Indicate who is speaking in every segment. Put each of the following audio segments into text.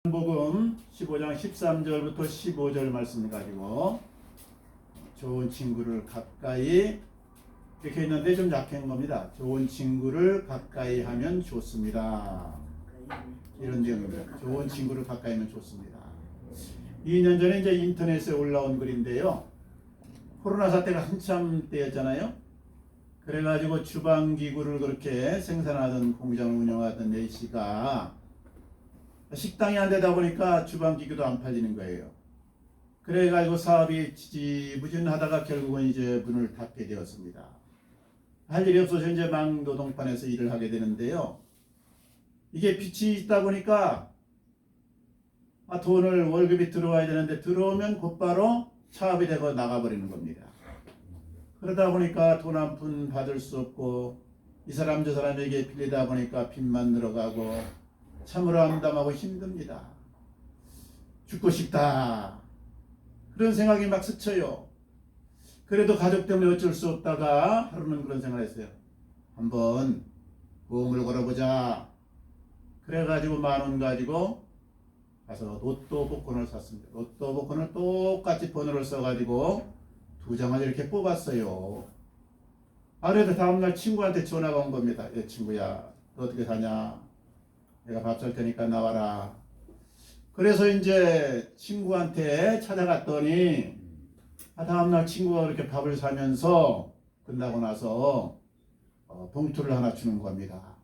Speaker 1: 복음 15장 13절부터 15절 말씀 가지고 좋은 친구를 가까이 이렇게 있는데 좀 약한 겁니다. 좋은 친구를 가까이 하면 좋습니다. 이런 내용입니다. 좋은 친구를 가까이 하면 좋습니다. 2년 전에 이제 인터넷에 올라온 글인데요. 코로나 사태가 한참 때였잖아요. 그래가지고 주방기구를 그렇게 생산하던 공장을 운영하던 A씨가 식당이 안 되다 보니까 주방기구도 안 팔리는 거예요. 그래가지고 사업이 지지부진하다가 결국은 이제 문을 닫게 되었습니다. 할 일이 없어서 이제 망노동판에서 일을 하게 되는데요. 이게 빚이 있다 보니까 돈을 월급이 들어와야 되는데 들어오면 곧바로 차압이 되고 나가버리는 겁니다. 그러다 보니까 돈 한 푼 받을 수 없고 이 사람 저 사람에게 빌리다 보니까 빚만 늘어가고 참으로 암담하고 힘듭니다. 죽고 싶다. 그런 생각이 막 스쳐요. 그래도 가족 때문에 어쩔 수 없다가 하루는 그런 생각을 했어요. 한번 보험을 걸어보자. 그래가지고 10,000원 가지고 가서 로또 복권을 샀습니다. 로또 복권을 똑같이 번호를 써가지고 2장을 이렇게 뽑았어요. 그래도 다음날 친구한테 전화가 온 겁니다. 친구야, 너 어떻게 사냐? 내가 밥 살 테니까 나와라. 그래서 이제 친구한테 찾아갔더니 다음날 친구가 그렇게 밥을 사면서 끝나고 나서 봉투를 하나 주는 겁니다.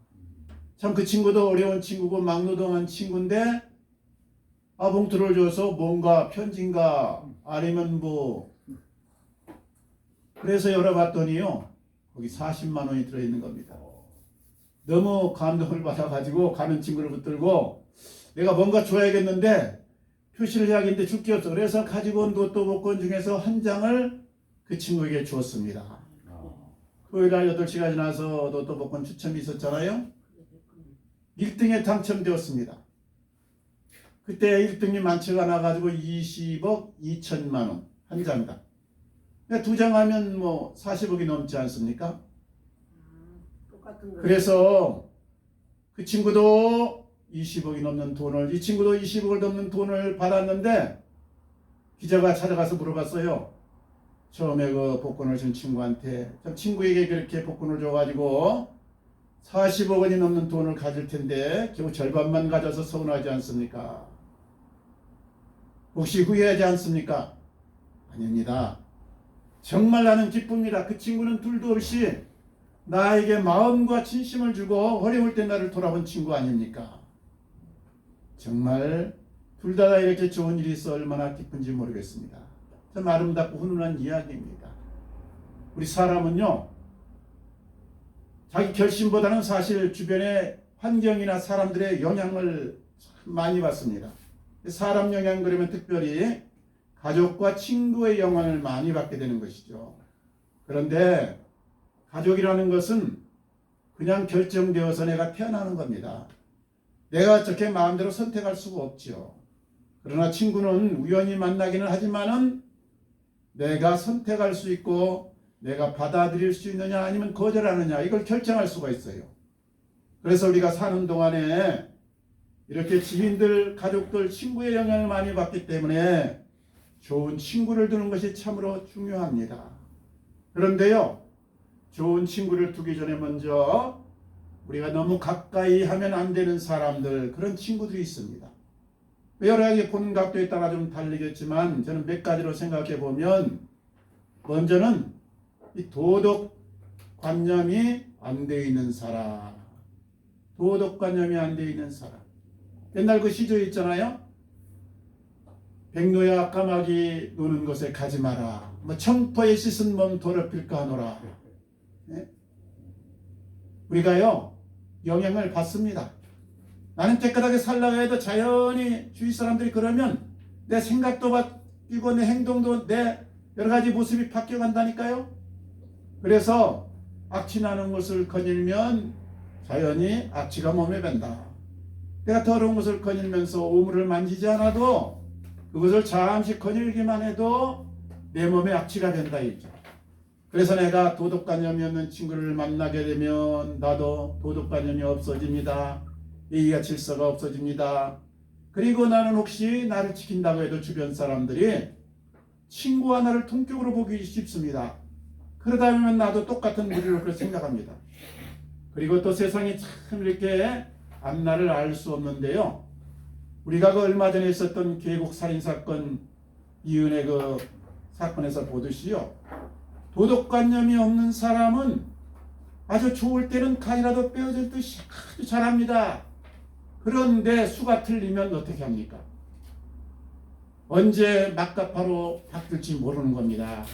Speaker 1: 참 그 친구도 어려운 친구고 막노동한 친구인데 봉투를 줘서 뭔가 편지인가 아니면 뭐 그래서 열어봤더니요 거기 40만 원이 들어있는 겁니다. 너무 감동을 받아가지고 가는 친구를 붙들고 내가 뭔가 줘야겠는데 표시를 해야겠는데 줄 게 없어. 그래서 가지고 온 로또 복권 중에서 한 장을 그 친구에게 주었습니다. 토요일날 8시가 지나서 로또 복권 추첨이 있었잖아요. 1등에 당첨되었습니다. 그때 1등이 많지가 않아가지고 20억 2천만 원 한 장당. 2장 하면 뭐 40억이 넘지 않습니까? 그래서 그 친구도 20억이 넘는 돈을, 이 친구도 20억을 넘는 돈을 받았는데 기자가 찾아가서 물어봤어요. 처음에 그 복권을 준 친구한테 친구에게 그렇게 복권을 줘가지고 40억 원이 넘는 돈을 가질 텐데 겨우 절반만 가져서 서운하지 않습니까? 혹시 후회하지 않습니까? 아닙니다. 정말 나는 기쁩니다. 그 친구는 둘도 없이 나에게 마음과 진심을 주고 어려울 때 나를 돌아본 친구 아닙니까? 정말 둘 다 이렇게 좋은 일이 있어 얼마나 기쁜지 모르겠습니다. 참 아름답고 훈훈한 이야기입니다. 우리 사람은요 자기 결심보다는 사실 주변의 환경이나 사람들의 영향을 많이 받습니다. 사람 영향 그러면 특별히 가족과 친구의 영향을 많이 받게 되는 것이죠. 그런데 가족이라는 것은 그냥 결정되어서 내가 태어나는 겁니다. 내가 어떻게 마음대로 선택할 수가 없죠. 그러나 친구는 우연히 만나기는 하지만은 내가 선택할 수 있고 내가 받아들일 수 있느냐 아니면 거절하느냐 이걸 결정할 수가 있어요. 그래서 우리가 사는 동안에 이렇게 지인들, 가족들, 친구의 영향을 많이 받기 때문에 좋은 친구를 두는 것이 참으로 중요합니다. 그런데요. 좋은 친구를 두기 전에 먼저 우리가 너무 가까이 하면 안 되는 사람들 그런 친구들이 있습니다. 여러 가지 보는 각도에 따라 좀 다르겠지만 저는 몇 가지로 생각해 보면 먼저는 이 도덕관념이 안 되어 있는 사람 도덕관념이 안 되어 있는 사람 옛날 그 시조 있잖아요. 백로야 까마귀 노는 곳에 가지 마라. 뭐 청포에 씻은 몸 더럽힐까 하노라. 네? 우리가요 영향을 받습니다. 나는 깨끗하게 살라고 해도 자연히 주위 사람들이 그러면 내 생각도 바뀌고 내 행동도 내 여러 가지 모습이 바뀌어간다니까요. 그래서 악취 나는 것을 거닐면 자연히 악취가 몸에 밴다. 내가 더러운 것을 거닐면서 오물을 만지지 않아도 그것을 잠시 거닐기만 해도 내 몸에 악취가 된다 이죠. 그래서 내가 도덕관념이 없는 친구를 만나게 되면 나도 도덕관념이 없어집니다. 예의와 질서가 없어집니다. 그리고 나는 혹시 나를 지킨다고 해도 주변 사람들이 친구와 나를 동격으로 보기 쉽습니다. 그러다 보면 나도 똑같은 무리로 그렇게 생각합니다. 그리고 또 세상이 참 이렇게 앞날을 알 수 없는데요. 우리가 그 얼마 전에 있었던 계곡 살인사건 이은혜 그 사건에서 보듯이요. 도덕관념이 없는 사람은 아주 좋을 때는 칼이라도 빼어질 듯이 아주 잘합니다. 그런데 수가 틀리면 어떻게 합니까? 언제 막가파로 바뀔지 모르는 겁니다.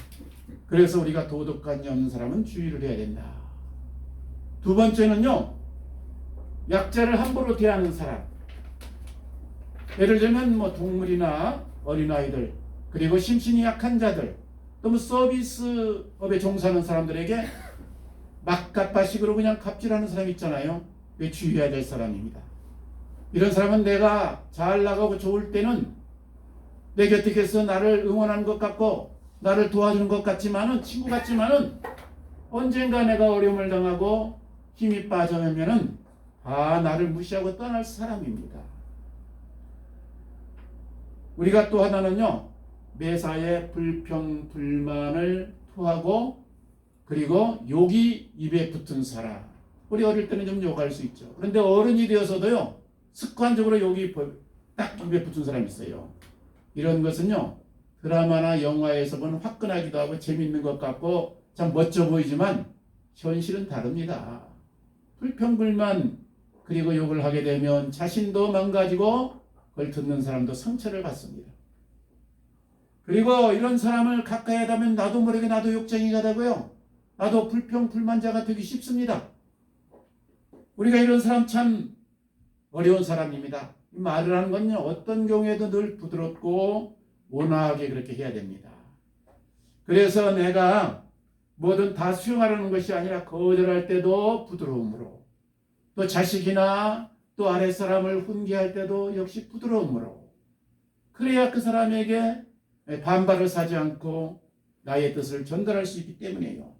Speaker 1: 그래서 우리가 도덕관념 없는 사람은 주의를 해야 된다. 두 번째는요. 약자를 함부로 대하는 사람. 예를 들면 뭐 동물이나 어린아이들 그리고 심신이 약한 자들 또 뭐 서비스업에 종사하는 사람들에게 막가파식으로 그냥 갑질하는 사람 있잖아요. 왜 주의해야 될 사람입니다. 이런 사람은 내가 잘 나가고 좋을 때는 내 곁에 계서 나를 응원하는 것 같고 나를 도와주는 것 같지만은 친구 같지만은 언젠가 내가 어려움을 당하고 힘이 빠져면은 나를 무시하고 떠날 사람입니다. 우리가 또 하나는요. 매사에 불평 불만을 토하고 그리고 욕이 입에 붙은 사람. 우리 어릴 때는 좀 욕할 수 있죠. 그런데 어른이 되어서도요. 습관적으로 욕이 딱 입에 붙은 사람이 있어요. 이런 것은요. 드라마나 영화에서 보는 화끈하기도 하고 재밌는 것 같고 참 멋져 보이지만 현실은 다릅니다. 불평불만 그리고 욕을 하게 되면 자신도 망가지고 그걸 듣는 사람도 상처를 받습니다. 그리고 이런 사람을 가까이 하다 보면 나도 모르게 나도 욕쟁이가 되고요. 나도 불평불만자가 되기 쉽습니다. 우리가 이런 사람 참 어려운 사람입니다. 말을 하는 건요. 어떤 경우에도 늘 부드럽고 온화하게 그렇게 해야 됩니다. 그래서 내가 뭐든 다 수용하려는 것이 아니라 거절할 때도 부드러움으로 또 자식이나 또 아랫사람을 훈계할 때도 역시 부드러움으로 그래야 그 사람에게 반발을 사지 않고 나의 뜻을 전달할 수 있기 때문이에요.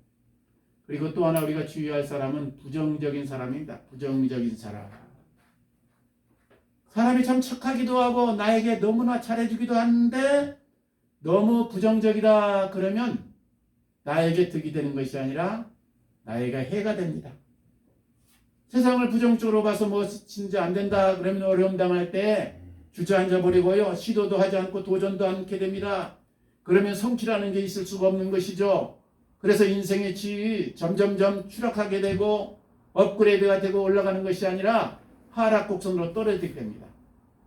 Speaker 1: 그리고 또 하나 우리가 주의할 사람은 부정적인 사람입니다. 부정적인 사람. 사람이 참 착하기도 하고 나에게 너무나 잘해주기도 하는데 너무 부정적이다 그러면 나에게 득이 되는 것이 아니라 나에게 해가 됩니다. 세상을 부정적으로 봐서 뭐 진짜 안 된다 그러면 어려움 당할 때 주저앉아 버리고요. 시도도 하지 않고 도전도 않게 됩니다. 그러면 성취라는 게 있을 수가 없는 것이죠. 그래서 인생의 질이 점점점 추락하게 되고 업그레이드가 되고 올라가는 것이 아니라 하락 곡선으로 떨어지게 됩니다.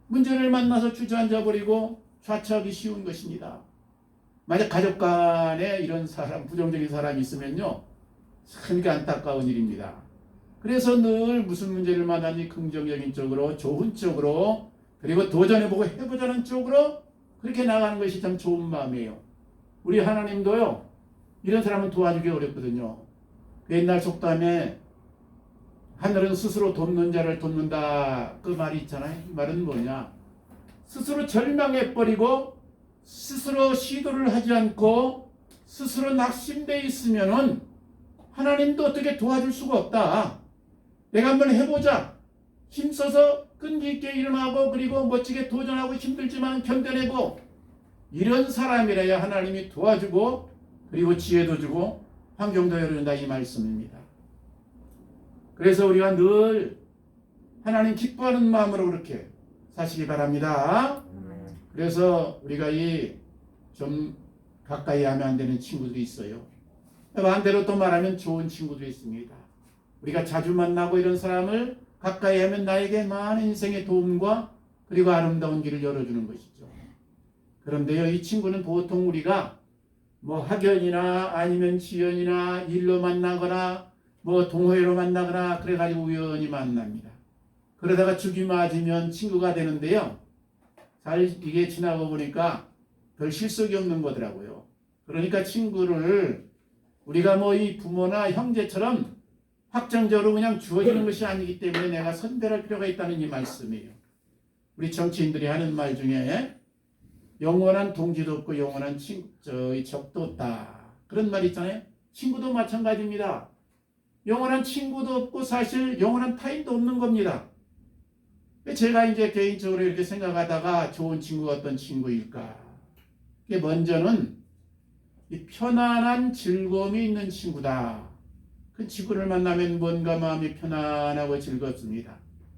Speaker 1: 문제를 만나서 주저앉아 버리고 좌초하기 쉬운 것입니다. 만약 가족 간에 이런 사람, 부정적인 사람이 있으면요. 참 안타까운 일입니다. 그래서 늘 무슨 문제를 만나니 긍정적인 쪽으로, 좋은 쪽으로, 그리고 도전해보고 해보자는 쪽으로 그렇게 나가는 것이 참 좋은 마음이에요. 우리 하나님도요. 이런 사람은 도와주기 어렵거든요. 옛날 속담에 하늘은 스스로 돕는 자를 돕는다 그 말이 있잖아요. 이 말은 뭐냐. 스스로 절망해버리고 스스로 시도를 하지 않고 스스로 낙심되어 있으면은 하나님도 어떻게 도와줄 수가 없다. 내가 한번 해보자. 힘써서 끈기 있게 일어나고 그리고 멋지게 도전하고 힘들지만 견뎌내고 이런 사람이라야 하나님이 도와주고 그리고 지혜도 주고 환경도 열어준다 이 말씀입니다. 그래서 우리가 늘 하나님 기뻐하는 마음으로 그렇게 사시기 바랍니다. 그래서 우리가 이 좀 가까이 하면 안 되는 친구들이 있어요. 반대로 또 말하면 좋은 친구들이 있습니다. 우리가 자주 만나고 이런 사람을 가까이 하면 나에게 많은 인생의 도움과 그리고 아름다운 길을 열어주는 것이죠. 그런데요, 이 친구는 보통 우리가 뭐 학연이나 아니면 지연이나 일로 만나거나 뭐 동호회로 만나거나 그래가지고 우연히 만납니다. 그러다가 죽이 맞으면 친구가 되는데요. 잘 이게 지나고 보니까 별 실속이 없는 거더라고요. 그러니까 친구를 우리가 뭐 이 부모나 형제처럼 확정적으로 그냥 주어지는 것이 아니기 때문에 내가 선별할 필요가 있다는 이 말씀이에요. 우리 정치인들이 하는 말 중에 영원한 동지도 없고 영원한 적도 없다. 그런 말 있잖아요. 친구도 마찬가지입니다. 영원한 친구도 없고 사실 영원한 타인도 없는 겁니다. 제가 이제 개인적으로 이렇게 생각하다가 좋은 친구가 어떤 친구일까? 먼저는 이 편안한 즐거움이 있는 친구다. 그 친구를 만나면 뭔가 마음이 편안하고 즐겁습니다.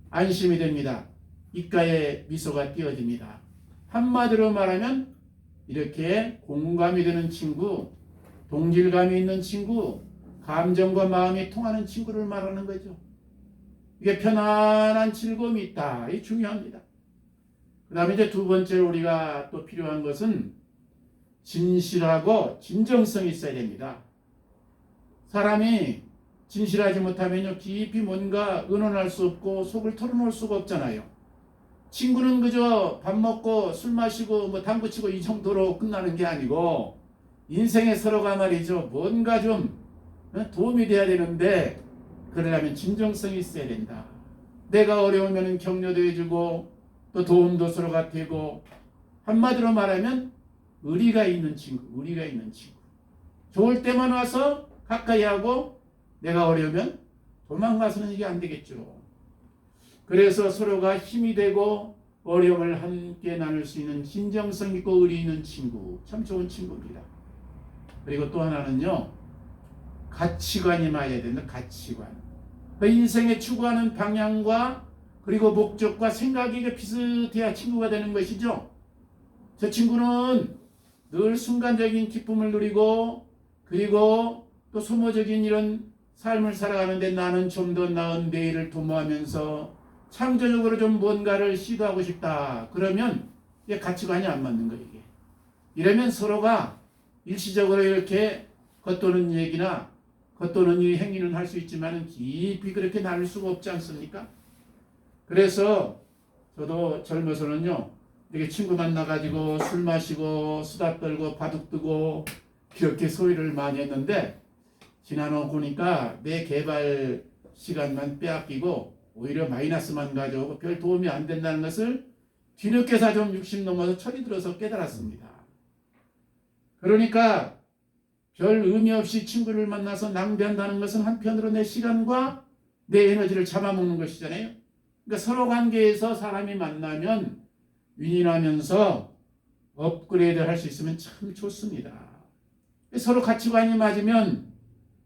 Speaker 1: 안심이 됩니다. 입가에 미소가 띄어집니다. 한마디로 말하면 이렇게 공감이 되는 친구, 동질감이 있는 친구, 감정과 마음이 통하는 친구를 말하는 거죠. 이게 편안한 즐거움이 있다. 이게 중요합니다. 그 다음에 이제 두 번째로 우리가 또 필요한 것은 진실하고 진정성이 있어야 됩니다. 사람이 진실하지 못하면요, 깊이 뭔가 의논할 수 없고 속을 털어놓을 수가 없잖아요. 친구는 그저 밥 먹고 술 마시고 뭐 당구 치고 이 정도로 끝나는 게 아니고 인생에 서로가 말이죠, 뭔가 좀 도움이 돼야 되는데 그러려면 진정성이 있어야 된다. 내가 어려우면 격려도 해주고 또 도움도 서로가 되고, 한마디로 말하면 의리가 있는 친구, 의리가 있는 친구. 좋을 때만 와서 가까이 하고 내가 어려우면 도망가서는 이게 안 되겠죠. 그래서 서로가 힘이 되고 어려움을 함께 나눌 수 있는 진정성 있고 의리 있는 친구, 참 좋은 친구입니다. 그리고 또 하나는요, 가치관이 맞아야 된다. 가치관. 그 인생에 추구하는 방향과 그리고 목적과 생각이 비슷해야 친구가 되는 것이죠. 저 친구는 늘 순간적인 기쁨을 누리고 그리고 또 소모적인 이런 삶을 살아가는데 나는 좀 더 나은 내일을 도모하면서 창조적으로 좀 뭔가를 시도하고 싶다. 그러면 이게 가치관이 안 맞는 거예요. 이게. 이러면 서로가 일시적으로 이렇게 겉도는 얘기나 겉도는 이 행위는 할 수 있지만 깊이 그렇게 나눌 수가 없지 않습니까? 그래서 저도 젊어서는요, 이렇게 친구 만나가지고 술 마시고 수다 떨고 바둑 두고 이렇게 소위를 많이 했는데 지나고 보니까 내 개발 시간만 빼앗기고 오히려 마이너스만 가져오고 별 도움이 안 된다는 것을 뒤늦게서 좀 60 넘어서 철이 들어서 깨달았습니다. 그러니까 별 의미 없이 친구를 만나서 낭비한다는 것은 한편으로 내 시간과 내 에너지를 잡아먹는 것이잖아요. 그러니까 서로 관계에서 사람이 만나면 윈윈하면서 업그레이드 할 수 있으면 참 좋습니다. 서로 가치관이 맞으면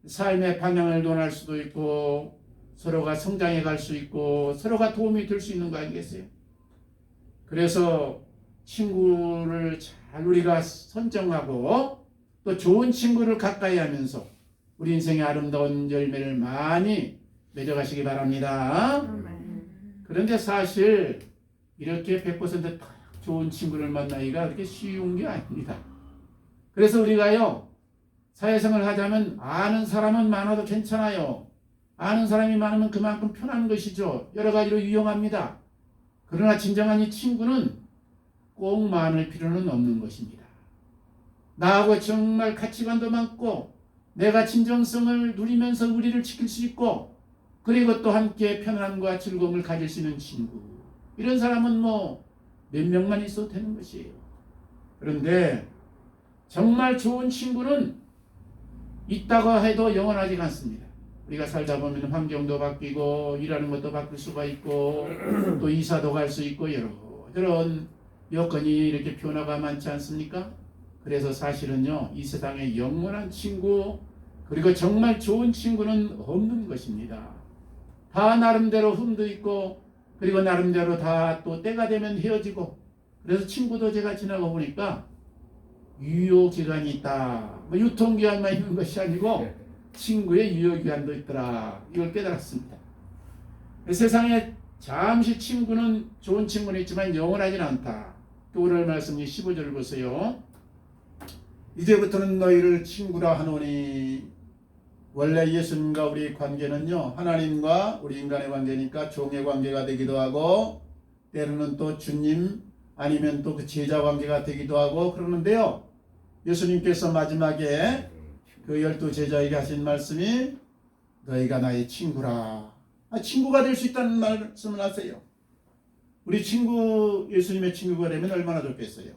Speaker 1: 삶의 방향을 논할 수도 있고 서로가 성장해 갈 수 있고 서로가 도움이 될 수 있는 거 아니겠어요? 그래서 친구를 잘 우리가 선정하고 또 좋은 친구를 가까이 하면서 우리 인생의 아름다운 열매를 많이 맺어가시기 바랍니다. 그런데 사실 이렇게 100% 좋은 친구를 만나기가 그렇게 쉬운 게 아닙니다. 그래서 우리가요, 사회생활을 하자면 아는 사람은 많아도 괜찮아요. 아는 사람이 많으면 그만큼 편한 것이죠. 여러 가지로 유용합니다. 그러나 진정한 이 친구는 꼭 많을 필요는 없는 것입니다. 나하고 정말 가치관도 많고 내가 진정성을 누리면서 우리를 지킬 수 있고 그리고 또 함께 편안함과 즐거움을 가질 수 있는 친구. 이런 사람은 뭐 몇 명만 있어도 되는 것이에요. 그런데 정말 좋은 친구는 있다고 해도 영원하지 않습니다. 우리가 살다 보면 환경도 바뀌고 일하는 것도 바뀔 수가 있고 또 이사도 갈 수 있고 여러저런 여건이 이렇게 변화가 많지 않습니까? 그래서 사실은요, 이 세상에 영원한 친구 그리고 정말 좋은 친구는 없는 것입니다. 다 나름대로 흠도 있고 그리고 나름대로 다 또 때가 되면 헤어지고, 그래서 친구도 제가 지나고 보니까 유효기간이 있다. 뭐 유통기한만 있는 것이 아니고 친구의 유효기간도 있더라. 이걸 깨달았습니다. 세상에 잠시 친구는 좋은 친구는 있지만 영원하진 않다. 또 오늘 말씀 15절을 보세요. 이제부터는 너희를 친구라 하노니. 원래 예수님과 우리 관계는요, 하나님과 우리 인간의 관계니까 종의 관계가 되기도 하고 때로는 또 주님 아니면 또 그 제자 관계가 되기도 하고 그러는데요, 예수님께서 마지막에 그 12 제자에게 하신 말씀이 너희가 나의 친구라. 친구가 될 수 있다는 말씀을 하세요. 우리 친구, 예수님의 친구가 되면 얼마나 좋겠어요.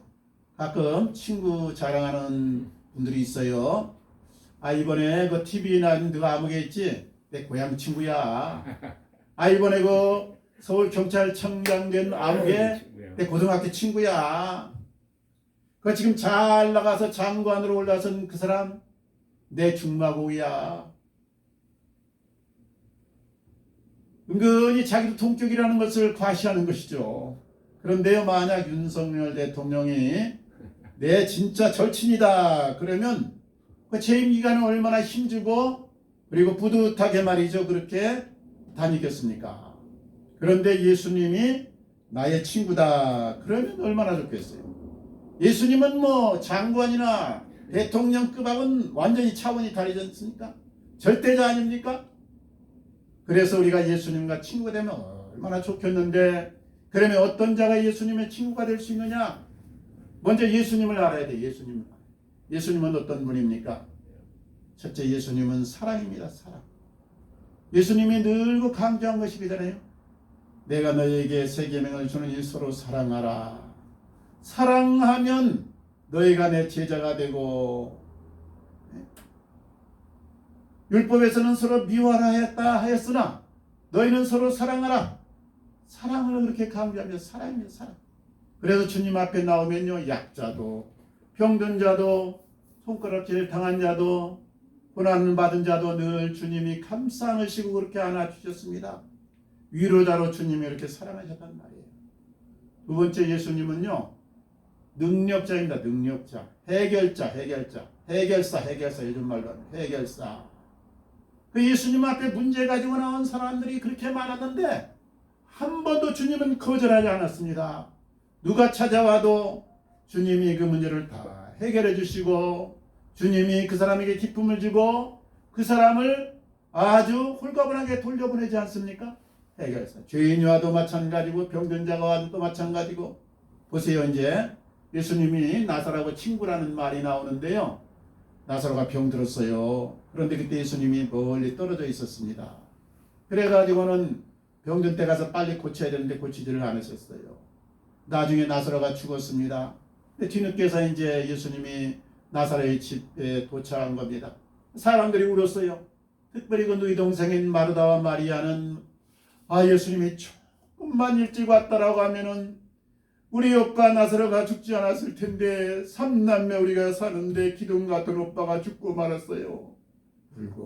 Speaker 1: 가끔 친구 자랑하는 분들이 있어요. 이번에 그 TV에 나온 누가 아무개있지? 내 고향 친구야. 이번에 그 서울 경찰청장 된 아무개 내 고등학교 친구야. 그 지금 잘 나가서 장관으로 올라선 그 사람 내 중마고야. 은근히 자기도 동격이라는 것을 과시하는 것이죠. 그런데요, 만약 윤석열 대통령이 내 진짜 절친이다 그러면 그 재임 기간은 얼마나 힘주고 그리고 뿌듯하게 말이죠, 그렇게 다니겠습니까? 그런데 예수님이 나의 친구다 그러면 얼마나 좋겠어요. 예수님은 뭐 장관이나 대통령급하고는 완전히 차원이 다르지 않습니까? 절대자 아닙니까? 그래서 우리가 예수님과 친구가 되면 얼마나 좋겠는데, 그러면 어떤 자가 예수님의 친구가 될 수 있느냐? 먼저 예수님을 알아야 돼. 예수님은 어떤 분입니까? 첫째, 예수님은 사랑입니다. 사랑. 예수님이 늘고 강조한 것이 그잖아요. 내가 너에게 새 계명을 주노니 서로 사랑하라. 사랑하면 너희가 내 제자가 되고, 율법에서는 서로 미워하라 했다 하였으나 너희는 서로 사랑하라. 사랑을 그렇게 강조하면 사랑이에요, 사랑. 그래서 주님 앞에 나오면요, 약자도 병든 자도 손가락질 당한 자도 고난 받은 자도 늘 주님이 감싸 안으시고 그렇게 안아주셨습니다. 위로자로 주님이 이렇게 사랑하셨단 말이에요. 두 번째, 예수님은요 능력자입니다. 능력자, 해결사, 요즘 말로 하는 해결사. 그 예수님 앞에 문제 가지고 나온 사람들이 그렇게 많았는데 한 번도 주님은 거절하지 않았습니다. 누가 찾아와도 주님이 그 문제를 다 해결해 주시고 주님이 그 사람에게 기쁨을 주고 그 사람을 아주 홀가분하게 돌려보내지 않습니까? 해결사. 죄인이 와도 마찬가지고 병든 자가 와도 또 마찬가지고. 보세요, 이제 예수님이 나사로하고 친구라는 말이 나오는데요. 나사로가 병들었어요. 그런데 그때 예수님이 멀리 떨어져 있었습니다. 그래가지고는 병든 때 가서 빨리 고쳐야 되는데 고치지를 않으셨어요. 나중에 나사로가 죽었습니다. 뒤늦게서 이제 예수님이 나사로의 집에 도착한 겁니다. 사람들이 울었어요. 특별히 그 누이 동생인 마르다와 마리아는 예수님이 조금만 일찍 왔다라고 하면은 우리 오빠 나사로가 죽지 않았을 텐데 3남매 우리가 사는데 기둥 같은 오빠가 죽고 말았어요.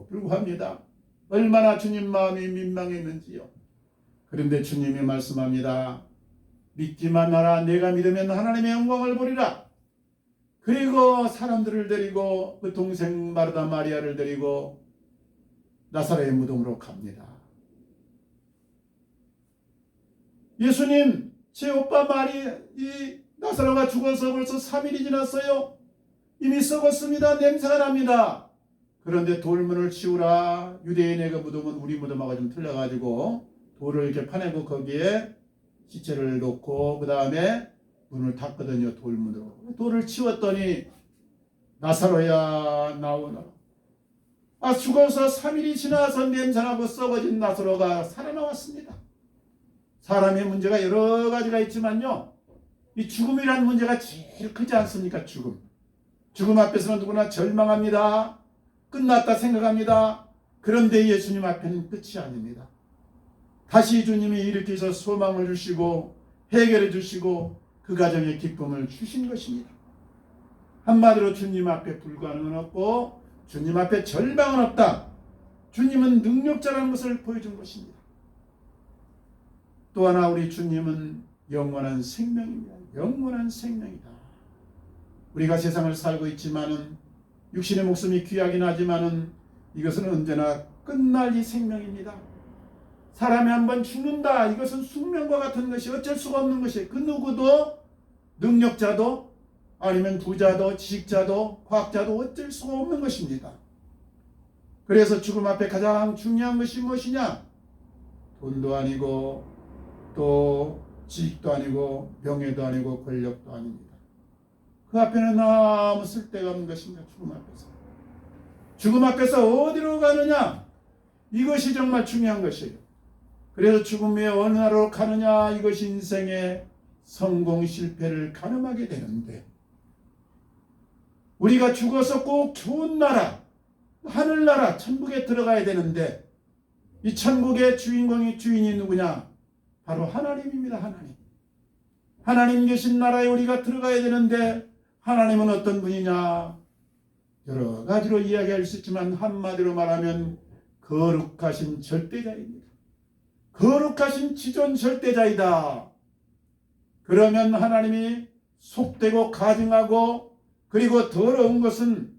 Speaker 1: 불구합니다. 얼마나 주님 마음이 민망했는지요. 그런데 주님이 말씀합니다. 믿기만 하라. 내가 믿으면 하나님의 영광을 보리라. 그리고 사람들을 데리고 그 동생 마르다 마리아를 데리고 나사로의 무덤으로 갑니다. 예수님, 제 오빠 이 나사로가 죽어서 벌써 3일이 지났어요. 이미 썩었습니다. 냄새가 납니다. 그런데 돌문을 치우라. 유대인의 그 무덤은 우리 무덤하고 좀 틀려가지고 돌을 이렇게 파내고 거기에 시체를 놓고 그 다음에 문을 닫거든요. 돌문으로. 돌을 치웠더니 나사로야 나오너라. 죽어서 3일이 지나서 냄새나고 썩어진 나사로가 살아나왔습니다. 사람의 문제가 여러 가지가 있지만요, 이 죽음이라는 문제가 제일 크지 않습니까? 죽음 앞에서는 누구나 절망합니다. 끝났다 생각합니다. 그런데 예수님 앞에는 끝이 아닙니다. 다시 주님이 일으키셔서 소망을 주시고 해결해 주시고 그 가정에 기쁨을 주신 것입니다. 한마디로 주님 앞에 불가능은 없고 주님 앞에 절망은 없다. 주님은 능력자라는 것을 보여준 것입니다. 또 하나, 우리 주님은 영원한 생명입니다. 영원한 생명이다. 우리가 세상을 살고 있지만은 육신의 목숨이 귀하긴 하지만은 이것은 언제나 끝날 이 생명입니다. 사람이 한번 죽는다. 이것은 숙명과 같은 것이 어쩔 수가 없는 것이에요. 그 누구도, 능력자도 아니면 부자도 지식자도 과학자도 어쩔 수가 없는 것입니다. 그래서 죽음 앞에 가장 중요한 것이 무엇이냐? 돈도 아니고 또 지식도 아니고 명예도 아니고 권력도 아닙니다. 그 앞에는 아무 쓸데가 없는 것입니다. 죽음 앞에서. 죽음 앞에서 어디로 가느냐? 이것이 정말 중요한 것이에요. 그래서 죽음의 어느 나라로 가느냐? 이것이 인생의 성공 실패를 가늠하게 되는데, 우리가 죽어서 꼭 좋은 나라, 하늘나라, 천국에 들어가야 되는데 이 천국의 주인이 누구냐? 바로 하나님입니다. 하나님. 하나님 계신 나라에 우리가 들어가야 되는데 하나님은 어떤 분이냐? 여러 가지로 이야기할 수 있지만 한마디로 말하면 거룩하신 절대자입니다. 거룩하신 지존 절대자이다. 그러면 하나님이 속되고 가증하고 그리고 더러운 것은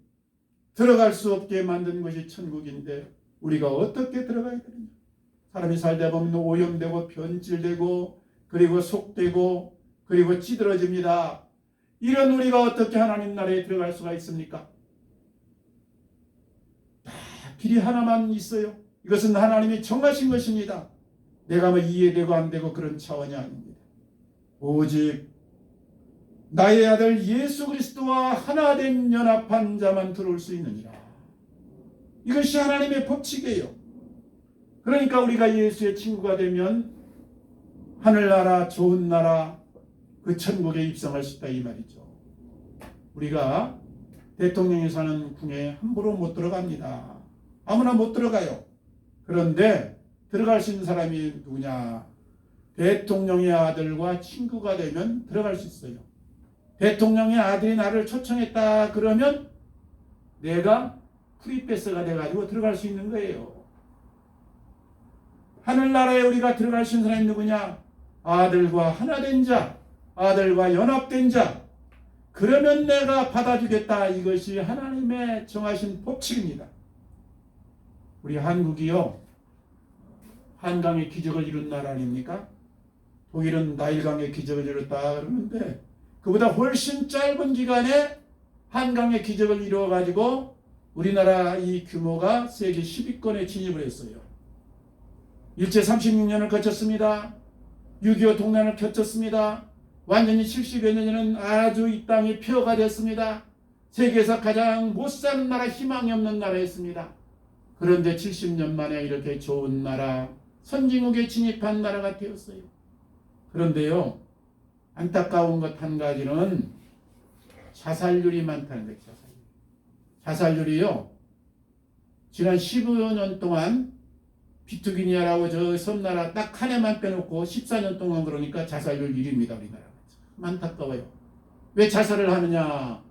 Speaker 1: 들어갈 수 없게 만든 것이 천국인데 우리가 어떻게 들어가야 되느냐? 사람이 살다 보면 오염되고 변질되고 그리고 속되고 그리고 찌들어집니다. 이런 우리가 어떻게 하나님 나라에 들어갈 수가 있습니까? 길이 하나만 있어요. 이것은 하나님이 정하신 것입니다. 내가 뭐 이해되고 안 되고 그런 차원이 아닙니다. 오직 나의 아들 예수 그리스도와 하나 된 연합한 자만 들어올 수 있느니라. 이것이 하나님의 법칙이에요. 그러니까 우리가 예수의 친구가 되면 하늘나라 좋은 나라 그 천국에 입성할 수 있다 이 말이죠. 우리가 대통령이 사는 궁에 함부로 못 들어갑니다. 아무나 못 들어가요. 그런데 들어갈 수 있는 사람이 누구냐? 대통령의 아들과 친구가 되면 들어갈 수 있어요. 대통령의 아들이 나를 초청했다 그러면 내가 프리패스가 돼가지고 들어갈 수 있는 거예요. 하늘나라에 우리가 들어갈 수 있는 사람이 누구냐? 아들과 하나 된 자, 아들과 연합된 자. 그러면 내가 받아주겠다. 이것이 하나님의 정하신 법칙입니다. 우리 한국이요, 한강의 기적을 이룬 나라 아닙니까? 독일은 나일강의 기적을 이뤘다 그러는데 그보다 훨씬 짧은 기간에 한강의 기적을 이루어가지고 우리나라 이 규모가 세계 10위권에 진입을 했어요. 일제 36년을 거쳤습니다. 6.25 동란을 거쳤습니다. 완전히 70여 년에는 아주 이 땅이 폐허가 됐습니다. 세계에서 가장 못 사는 나라, 희망이 없는 나라였습니다. 그런데 70년 만에 이렇게 좋은 나라, 선진국에 진입한 나라가 되었어요. 그런데요, 안타까운 것 한 가지는 자살률이 많다는 거예요. 자살률이요, 지난 15년 동안 비투기니아라고 저 섬나라 딱 한 해만 빼놓고 14년 동안 그러니까 자살률 1위입니다. 우리나라가. 참 안타까워요. 왜 자살을 하느냐?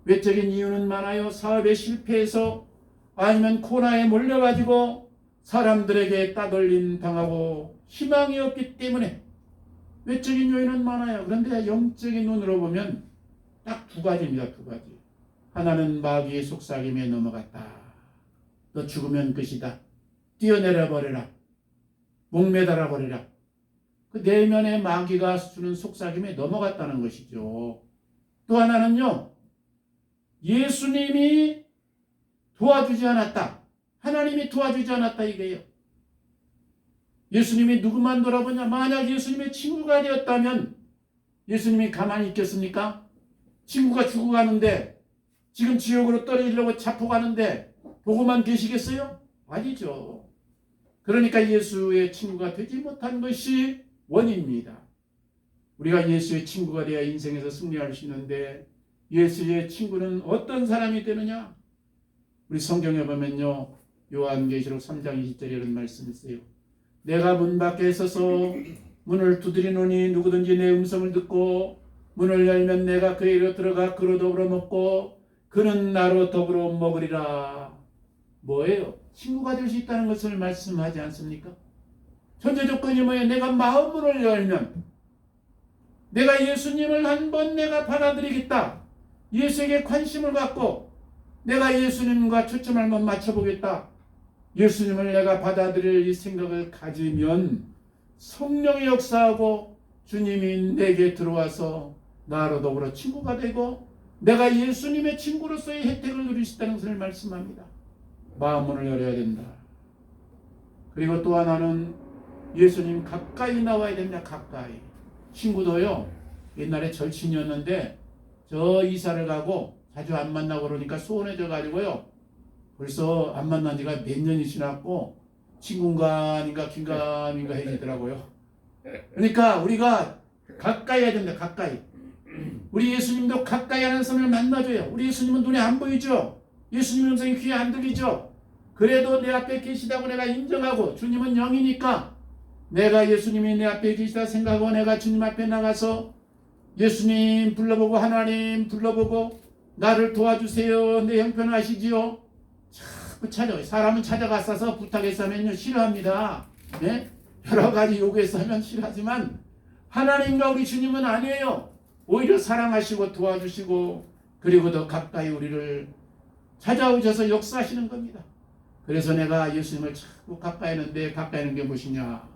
Speaker 1: 외적인 이유는 많아요. 사업에 실패해서 아니면 코로나에 몰려가지고 사람들에게 따돌림 당하고 희망이 없기 때문에 외적인 요인은 많아요. 그런데 영적인 눈으로 보면 딱 두 가지입니다. 두 가지. 하나는 마귀의 속삭임에 넘어갔다. 너 죽으면 끝이다. 뛰어내려 버려라. 목매달아 버려라. 그 내면의 마귀가 주는 속삭임에 넘어갔다는 것이죠. 또 하나는요, 예수님이 도와주지 않았다. 하나님이 도와주지 않았다 이게요. 예수님이 누구만 돌아보냐? 만약 예수님의 친구가 되었다면 예수님이 가만히 있겠습니까? 친구가 죽어가는데 지금 지옥으로 떨어지려고 자포가는데 보고만 계시겠어요? 아니죠. 그러니까 예수의 친구가 되지 못한 것이 원인입니다. 우리가 예수의 친구가 되어 인생에서 승리할 수 있는데 예수의 친구는 어떤 사람이 되느냐? 우리 성경에 보면요, 요한계시록 3장 20절에 이런 말씀이 있어요. 내가 문 밖에 서서 문을 두드리노니 누구든지 내 음성을 듣고 문을 열면 내가 그에게로 들어가 그로 더불어 먹고 그는 나로 더불어 먹으리라. 뭐예요? 친구가 될 수 있다는 것을 말씀하지 않습니까? 전제 조건이 뭐예요? 내가 마음문을 열면 내가 예수님을 한번 내가 받아들이겠다. 예수에게 관심을 갖고 내가 예수님과 초점을 한번 맞춰보겠다. 예수님을 내가 받아들일 이 생각을 가지면 성령이 역사하고 주님이 내게 들어와서 나로 더불어 친구가 되고 내가 예수님의 친구로서의 혜택을 누릴 수 있다는 것을 말씀합니다. 마음문을 열어야 된다. 그리고 또 하나는 예수님 가까이 나와야 된다. 가까이. 친구도요, 옛날에 절친이었는데 저 이사를 가고 자주 안 만나고 그러니까 소원해져 가지고요, 벌써 안 만난 지가 몇 년이 지났고 친구인가 아닌가 긴가민가 해지더라고요. 그러니까 우리가 가까이 해야 된다. 가까이. 우리 예수님도 가까이 하는 사람을 만나줘요. 우리 예수님은 눈에 안 보이죠. 예수님 음성이 귀에 안 들리죠. 그래도 내 앞에 계시다고 내가 인정하고 주님은 영이니까 내가 예수님이 내 앞에 계시다 생각하고 내가 주님 앞에 나가서 예수님 불러보고 하나님 불러보고 나를 도와주세요. 내 형편 아시지요? 자꾸 찾아요. 사람은 찾아갔어서 부탁해서 하면요 싫어합니다. 네? 여러 가지 요구해서 하면 싫어하지만 하나님과 우리 주님은 아니에요. 오히려 사랑하시고 도와주시고 그리고 더 가까이 우리를 찾아오셔서 역사하시는 겁니다. 그래서 내가 예수님을 자꾸 가까이 하는데 가까이 하는 게 무엇이냐?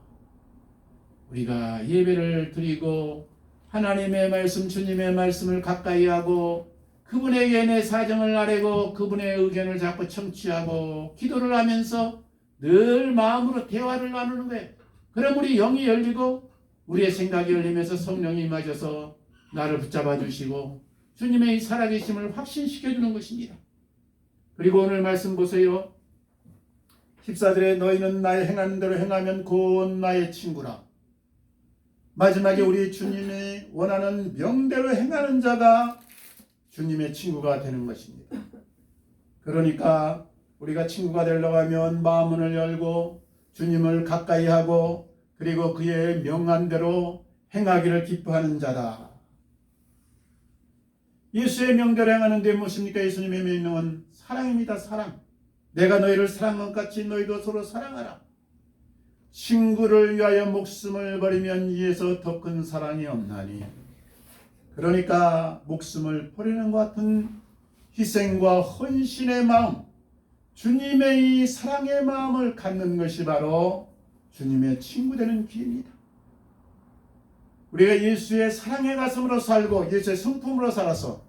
Speaker 1: 우리가 예배를 드리고 하나님의 말씀 주님의 말씀을 가까이 하고 그분에게 내 사정을 아뢰고 그분의 의견을 자꾸 청취하고 기도를 하면서 늘 마음으로 대화를 나누는 거예요. 그럼 우리 영이 열리고 우리의 생각이 열리면서 성령이 임하셔서 나를 붙잡아 주시고 주님의 이 살아계심을 확신시켜 주는 것입니다. 그리고 오늘 말씀 보세요. 14절에 너희는 나의 행하는 대로 행하면 곧 나의 친구라. 마지막에 우리 주님이 원하는 명대로 행하는 자가 주님의 친구가 되는 것입니다. 그러니까 우리가 친구가 되려고 하면 마음문을 열고 주님을 가까이 하고 그리고 그의 명한 대로 행하기를 기뻐하는 자다. 예수의 명대로 행하는 데 무엇입니까? 예수님의 명령은 사랑입니다. 사랑. 내가 너희를 사랑한 것 같이 너희도 서로 사랑하라. 친구를 위하여 목숨을 버리면 이에서 더 큰 사랑이 없나니. 그러니까 목숨을 버리는 것 같은 희생과 헌신의 마음, 주님의 이 사랑의 마음을 갖는 것이 바로 주님의 친구 되는 길입니다. 우리가 예수의 사랑의 가슴으로 살고 예수의 성품으로 살아서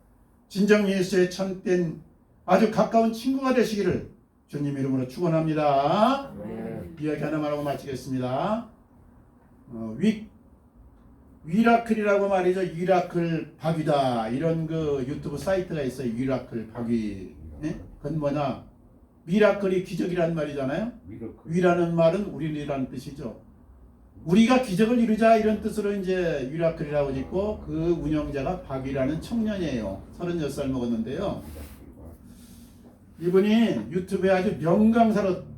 Speaker 1: 진정 예수의 참된 아주 가까운 친구가 되시기를 주님 이름으로 축원합니다. 이야기 하나만 하고 마치겠습니다. 위라클이라고 말이죠. 위라클 박위다 이런 그 유튜브 사이트가 있어요. 위라클 박위. 네? 그건 뭐냐? 미라클이 기적이란 말이잖아요. 위라는 말은 우리라는 뜻이죠. 우리가 기적을 이루자 이런 뜻으로 이제 위라클이라고 짓고 그 운영자가 박위라는 청년이에요. 36살 먹었는데요. 이분이 유튜브에 아주 명강사로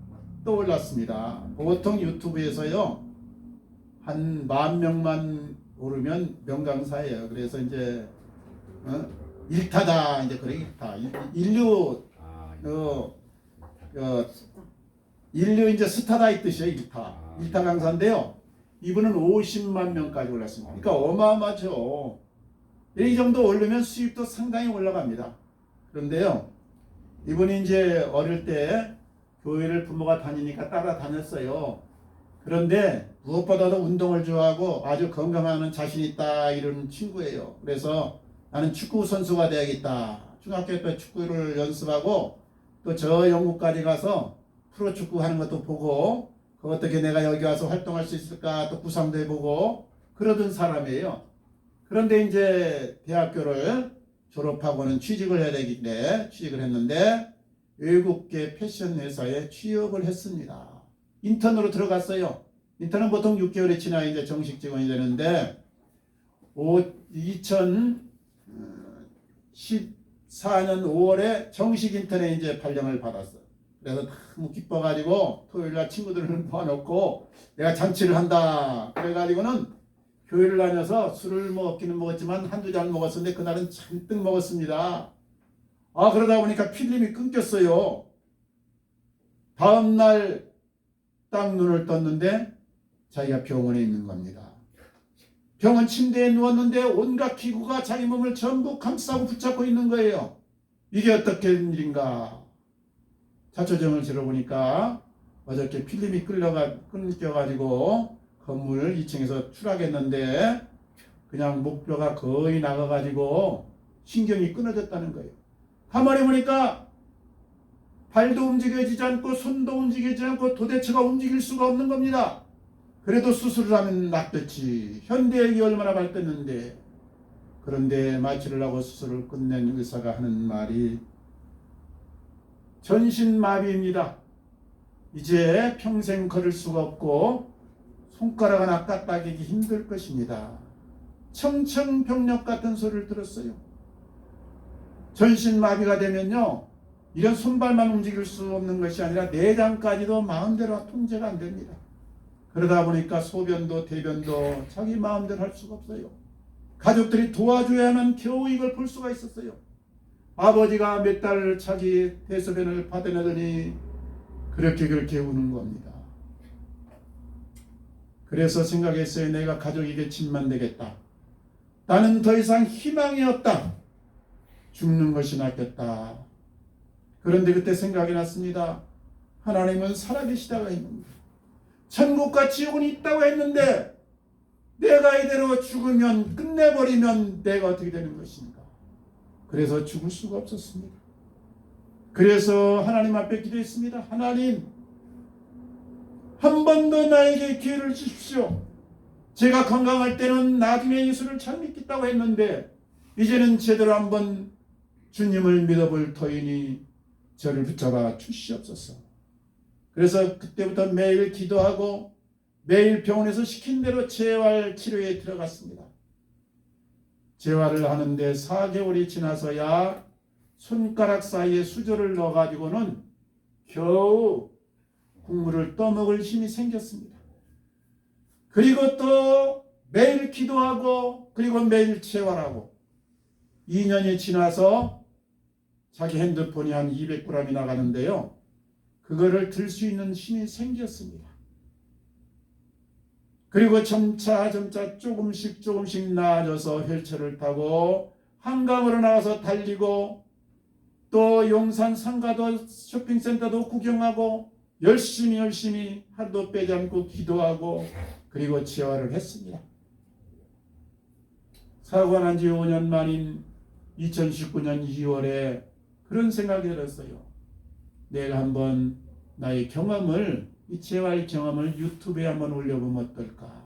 Speaker 1: 떠올랐습니다. 보통 유튜브에서요 한 10,000명만 오르면 명강사예요. 그래서 이제 일타다 이제 그래 일타 인류 이제 스타다 이 뜻이에요. 일타 강사인데요. 이분은 50만 명까지 올랐습니다. 그러니까 어마어마하죠. 이 정도 오르면 수입도 상당히 올라갑니다. 그런데요, 이분이 이제 어릴 때 교회를 부모가 다니니까 따라다녔어요. 그런데 무엇보다도 운동을 좋아하고 아주 건강하는 자신 있다 이런 친구예요. 그래서 나는 축구 선수가 돼야겠다. 중학교 때 축구를 연습하고 또 저 영국까지 가서 프로축구 하는 것도 보고 어떻게 내가 여기 와서 활동할 수 있을까 또 구상도 해보고 그러던 사람이에요. 그런데 이제 대학교를 졸업하고는 취직을 해야 되길래 취직을 했는데 외국계 패션 회사에 취업을 했습니다. 인턴으로 들어갔어요. 인턴은 보통 6개월이 지나야 이제 정식 직원이 되는데 2014년 5월에 정식 인턴에 이제 발령을 받았어요. 그래서 너무 기뻐가지고 토요일날 친구들을 모아놓고 내가 잔치를 한다. 그래가지고는 교회를 다녀서 술을 먹기는 먹었지만 한두 잔 먹었는데 그날은 잔뜩 먹었습니다. 그러다 보니까 필름이 끊겼어요. 다음날 딱 눈을 떴는데 자기가 병원에 있는 겁니다. 병원 침대에 누웠는데 온갖 기구가 자기 몸을 전부 감싸고 붙잡고 있는 거예요. 이게 어떻게 된 일인가? 자초정을 지러보니까 어저께 필름이 끊겨가지고 건물 2층에서 추락했는데 그냥 목뼈가 거의 나가가지고 신경이 끊어졌다는 거예요. 가만히 보니까 발도 움직여지지 않고 손도 움직이지 않고 도대체가 움직일 수가 없는 겁니다. 그래도 수술을 하면 낫겠지. 현대의학이 얼마나 발달했는데. 그런데 마취를 하고 수술을 끝낸 의사가 하는 말이 전신마비입니다. 이제 평생 걸을 수가 없고 손가락 하나 까딱이기 힘들 것입니다. 청천벽력 같은 소리를 들었어요. 전신마비가 되면요, 이런 손발만 움직일 수 없는 것이 아니라 내장까지도 마음대로 통제가 안 됩니다. 그러다 보니까 소변도 대변도 자기 마음대로 할 수가 없어요. 가족들이 도와줘야 하면 겨우 이걸 볼 수가 있었어요. 아버지가 몇 달 자기 대소변을 받아내더니 그렇게 우는 겁니다. 그래서 생각했어요. 내가 가족에게 짐만 되겠다. 나는 더 이상 희망이 없다. 죽는 것이 낫겠다. 그런데 그때 생각이 났습니다. 하나님은 살아계시다가 있는데, 천국과 지옥은 있다고 했는데 내가 이대로 죽으면, 끝내버리면 내가 어떻게 되는 것인가. 그래서 죽을 수가 없었습니다. 그래서 하나님 앞에 기도했습니다. 하나님, 한 번 더 나에게 기회를 주십시오. 제가 건강할 때는 나중에 예수를 잘 믿겠다고 했는데 이제는 제대로 한번 주님을 믿어볼 터이니 저를 붙잡아 주시옵소서. 그래서 그때부터 매일 기도하고 매일 병원에서 시킨 대로 재활 치료에 들어갔습니다. 재활을 하는데 4개월이 지나서야 손가락 사이에 수저를 넣어가지고는 겨우 국물을 떠먹을 힘이 생겼습니다. 그리고 또 매일 기도하고 그리고 매일 재활하고 2년이 지나서 자기 핸드폰이 한 200g이 나가는데요. 그거를 들 수 있는 힘이 생겼습니다. 그리고 점차 조금씩 나아져서 휠체어를 타고 한강으로 나가서 달리고 또 용산 상가도 쇼핑센터도 구경하고 열심히 하루도 빼지 않고 기도하고 그리고 재활을 했습니다. 사고가 난 지 5년 만인 2019년 2월에 그런 생각이 들었어요. 내가 한번 나의 경험을, 이 재활 경험을 유튜브에 한번 올려보면 어떨까.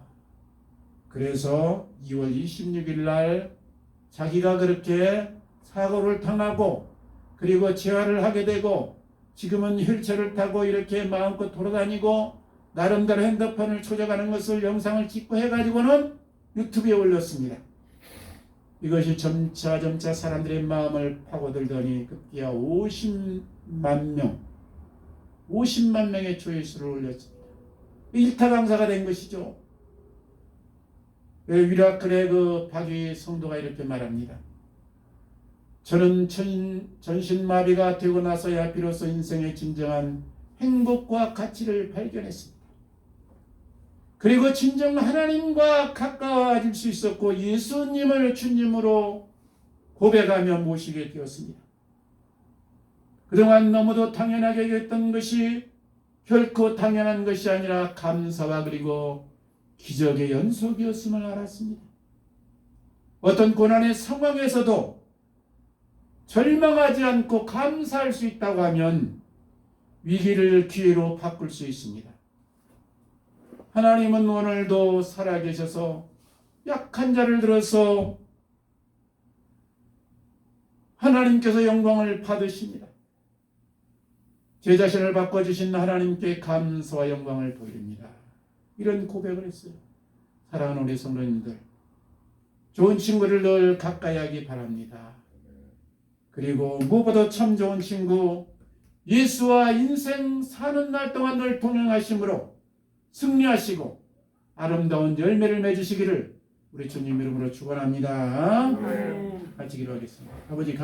Speaker 1: 그래서 2월 26일 날 자기가 그렇게 사고를 당하고 그리고 재활을 하게 되고 지금은 휠체어를 타고 이렇게 마음껏 돌아다니고 나름대로 핸드폰을 조작하는 것을 영상을 찍고 해가지고는 유튜브에 올렸습니다. 이것이 점차 사람들의 마음을 파고들더니 급기야 50만 명의 조회수를 올렸습니다. 일타 강사가 된 것이죠. 위라클의 그 박위 성도가 이렇게 말합니다. 저는 전신마비가 되고 나서야 비로소 인생의 진정한 행복과 가치를 발견했습니다. 그리고 진정 하나님과 가까워질 수 있었고 예수님을 주님으로 고백하며 모시게 되었습니다. 그동안 너무도 당연하게 여겼던 것이 결코 당연한 것이 아니라 감사와 그리고 기적의 연속이었음을 알았습니다. 어떤 고난의 상황에서도 절망하지 않고 감사할 수 있다고 하면 위기를 기회로 바꿀 수 있습니다. 하나님은 오늘도 살아계셔서 약한 자를 들어서 하나님께서 영광을 받으십니다. 제 자신을 바꿔주신 하나님께 감사와 영광을 돌립니다. 이런 고백을 했어요. 사랑하는 우리 성도님들, 좋은 친구를 늘 가까이 하기 바랍니다. 그리고 무엇보다 참 좋은 친구, 예수와 인생 사는 날 동안 늘 동행하심으로 승리하시고 아름다운 열매를 맺으시기를 우리 주님 이름으로 축원합니다. 같이 기도하겠습니다. 아버지